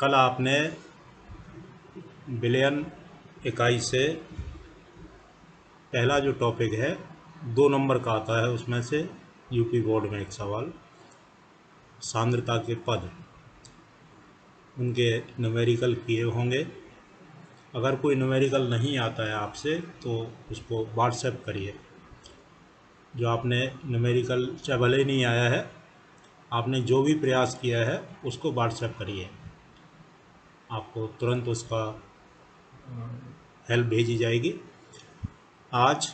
कल आपने बिलियन इकाई से पहला जो टॉपिक है 2 नंबर का आता है, उसमें से यूपी बोर्ड में एक सवाल सांद्रता के पद उनके न्यूमेरिकल किए होंगे। अगर कोई न्यूमेरिकल नहीं आता है आपसे तो उसको व्हाट्सएप करिए। जो आपने न्यूमेरिकल चाहे भले ही नहीं आया है, आपने जो भी प्रयास किया है उसको व्हाट्सएप करिए, आपको तुरंत उसका हेल्प भेजी जाएगी। आज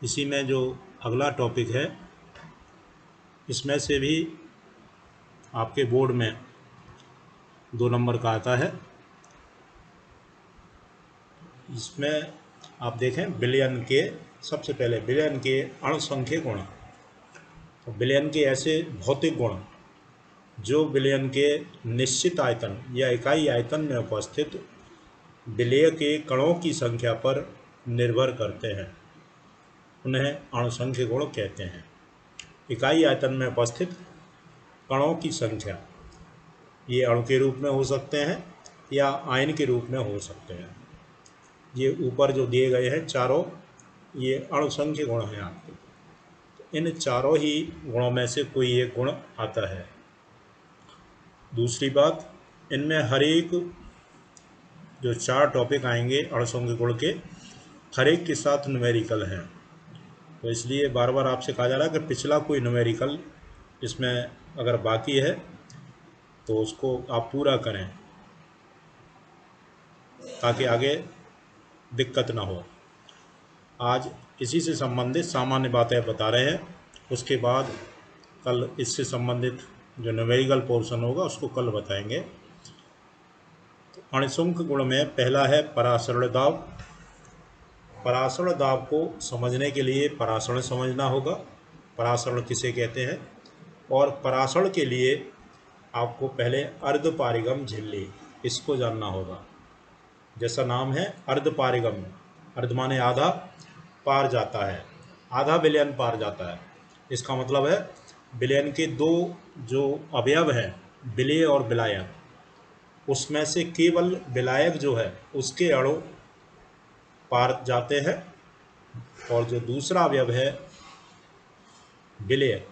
इसी में जो अगला टॉपिक है, इसमें से भी आपके बोर्ड में 2 नंबर का आता है। इसमें आप देखें बिलियन के, सबसे पहले बिलियन के अणुसंख्यक गुण। तो बिलियन के ऐसे भौतिक गुण जो बिलियन के निश्चित आयतन या इकाई आयतन में उपस्थित विलेय के कणों की संख्या पर निर्भर करते हैं, उन्हें अणुसंख्यक गुण कहते हैं। इकाई आयतन में उपस्थित कणों की संख्या, ये अणु के रूप में हो सकते हैं या आयन के रूप में हो सकते हैं। ये ऊपर जो दिए गए हैं चारों, ये अणुसंख्यक गुण हैं आपके। तो इन चारों ही गुणों में से कोई एक गुण आता है। दूसरी बात, इनमें हर एक जो 4 टॉपिक आएंगे अणुसंख्यक गुण के, हर एक के साथ न्यूमेरिकल हैं। तो इसलिए बार बार आपसे कहा जा रहा है कि पिछला कोई न्यूमेरिकल इसमें अगर बाकी है तो उसको आप पूरा करें ताकि आगे दिक्कत ना हो। आज इसी से संबंधित सामान्य बातें बता रहे हैं, उसके बाद कल इससे संबंधित जो न्यूमेरिकल पोर्शन होगा उसको कल बताएंगे। तो अणुसंख्यक गुण में पहला है परासरण दाब। परासरण दाब को समझने के लिए परासरण समझना होगा, परासरण किसे कहते हैं। और परासरण के लिए आपको पहले अर्धपारिगम झिल्ली, इसको जानना होगा। जैसा नाम है अर्धपारिगम, अर्ध माने आधा, पार जाता है, आधा विलयन पार जाता है। इसका मतलब है विलयन के 2 जो अवयव हैं, विलेय और विलायक, उसमें से केवल विलायक जो है उसके अणु पार जाते हैं और जो दूसरा अवयव है विलेय,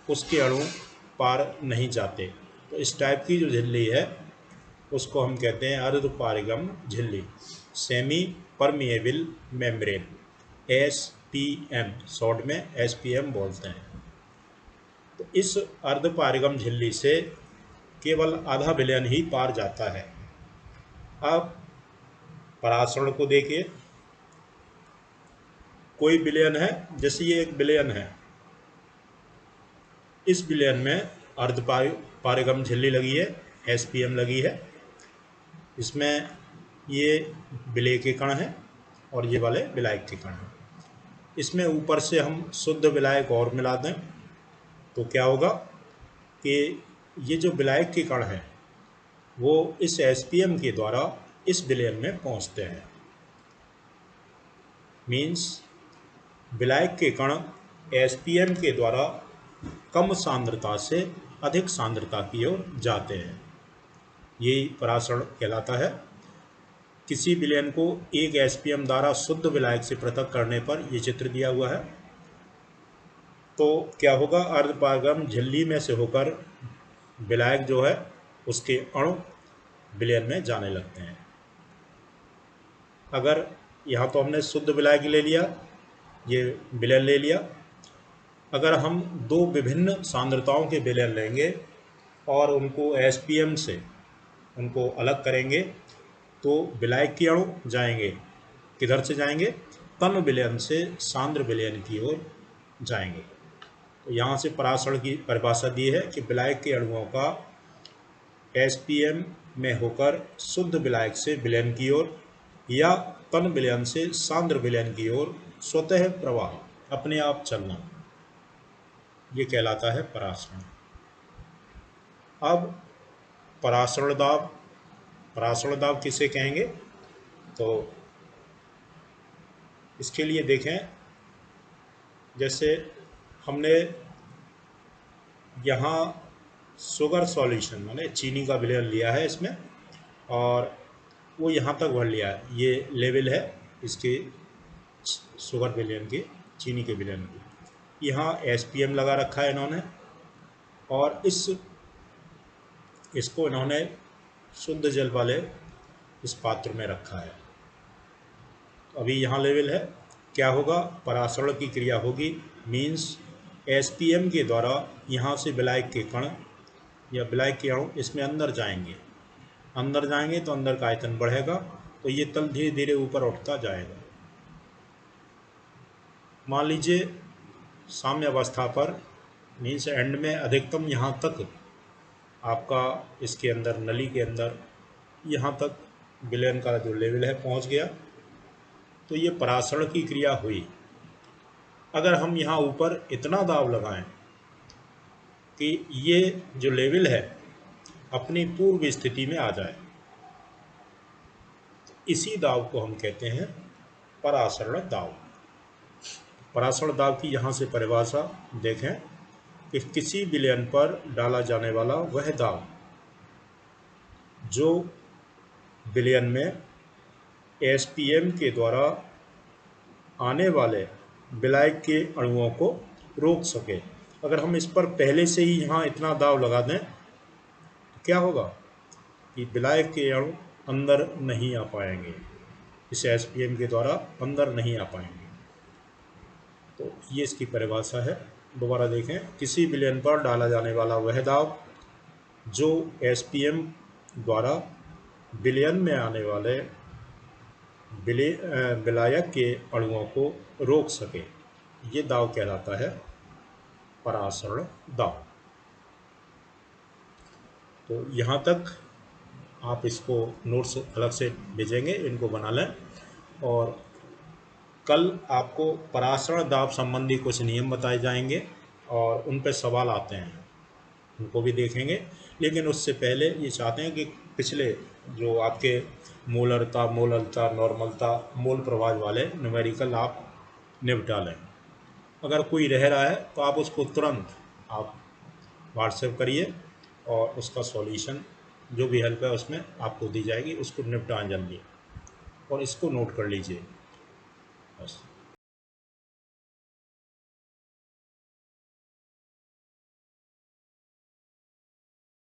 उसके अणु पार नहीं जाते। तो इस टाइप की जो झिल्ली है उसको हम कहते हैं अर्धपारिगम झिल्ली, semi permeable membrane, SPM, short में SPM बोलते हैं। तो इस अर्धपारिगम झिल्ली से केवल आधा विलयन ही पार जाता है। अब परासरण को देखिए, कोई विलयन है, जैसे ये एक विलयन है, इस विलयन में अर्धपारिगम झिल्ली लगी है, SPM लगी है। इसमें ये विलेय के कण हैं और ये वाले विलायक के कण हैं। इसमें ऊपर से हम शुद्ध विलायक और मिला दें तो क्या होगा कि ये जो विलायक के कण हैं वो इस SPM के द्वारा इस विलयन में पहुंचते हैं। मीन्स विलायक के कण SPM के द्वारा कम सांद्रता से अधिक सांद्रता की ओर जाते हैं। यही परासरण कहलाता है। किसी विलयन को एक SPM द्वारा शुद्ध विलायक से पृथक करने पर यह चित्र दिया हुआ है। तो क्या होगा, अर्धपारिगम झिल्ली में से होकर विलायक जो है उसके अणु विलयन में जाने लगते हैं। अगर यहाँ तो हमने शुद्ध विलायक ले लिया, ये विलयन ले लिया। अगर हम 2 विभिन्न सांद्रताओं के विलयन लेंगे और उनको SPM से उनको अलग करेंगे तो विलायक के अणु जाएंगे, किधर से जाएंगे, तन विलयन से सांद्र विलयन की ओर जाएंगे। तो यहाँ से परासरण की परिभाषा दी है कि विलायक के अणुओं का SPM में होकर शुद्ध विलायक से विलयन की ओर या तन विलयन से सांद्र विलयन की ओर स्वतः प्रवाह, अपने आप चलना, ये कहलाता है परासरण। अब परासरण दाब, परासरण दाब किसे कहेंगे, तो इसके लिए देखें, जैसे हमने यहाँ शुगर सॉल्यूशन माने चीनी का विलयन लिया है इसमें, और वो यहाँ तक भर लिया है। ये लेवल है इसके शुगर विलयन के, चीनी के विलयन की। यहाँ SPM लगा रखा है इन्होंने, और इसको इन्होंने शुद्ध जल वाले इस पात्र में रखा है। तो अभी यहाँ लेवल है, क्या होगा, परासरण की क्रिया होगी, मीन्स SPM के द्वारा यहाँ से विलायक के कण या विलायक के अणु इसमें अंदर जाएंगे तो अंदर का आयतन बढ़ेगा, तो ये तल धीरे धीरे ऊपर उठता जाएगा। मान लीजिए साम्य अवस्था पर, मीन्स एंड में अधिकतम यहाँ तक आपका इसके अंदर, नली के अंदर यहाँ तक विलयन का जो लेवल है पहुँच गया, तो ये परासरण की क्रिया हुई। अगर हम यहाँ ऊपर इतना दाब लगाएं कि ये जो लेवल है अपनी पूर्व स्थिति में आ जाए, इसी दाब को हम कहते हैं परासरण दाब। परासरण दाब की यहाँ से परिभाषा देखें कि किसी विलयन पर डाला जाने वाला वह दाब जो विलयन में SPM के द्वारा आने वाले विलायक के अणुओं को रोक सके। अगर हम इस पर पहले से ही यहाँ इतना दाब लगा दें तो क्या होगा कि विलायक के अणु अंदर नहीं आ पाएंगे, इस SPM के द्वारा अंदर नहीं आ पाएंगे। तो ये इसकी परिभाषा है। दोबारा देखें, किसी विलयन पर डाला जाने वाला वह दाब जो SPM द्वारा विलयन में आने वाले विलायक के अणुओं को रोक सके, ये दाब कहलाता है परासरण दाब। तो यहाँ तक आप इसको नोट्स अलग से भेजेंगे, इनको बना लें, और कल आपको परासरण दाब संबंधी कुछ नियम बताए जाएंगे और उन पर सवाल आते हैं, उनको भी देखेंगे। लेकिन उससे पहले ये चाहते हैं कि पिछले जो आपके मोलरता, मोललता, नॉर्मलता, मोल प्रभाव वाले न्यूमेरिकल आप निपटा लें। अगर कोई रह रहा है तो आप उसको तुरंत आप व्हाट्सएप करिए और उसका सॉल्यूशन जो भी हेल्प है उसमें आपको दी जाएगी, उसको निपटाएं जल्दी, और इसको नोट कर लीजिए बस।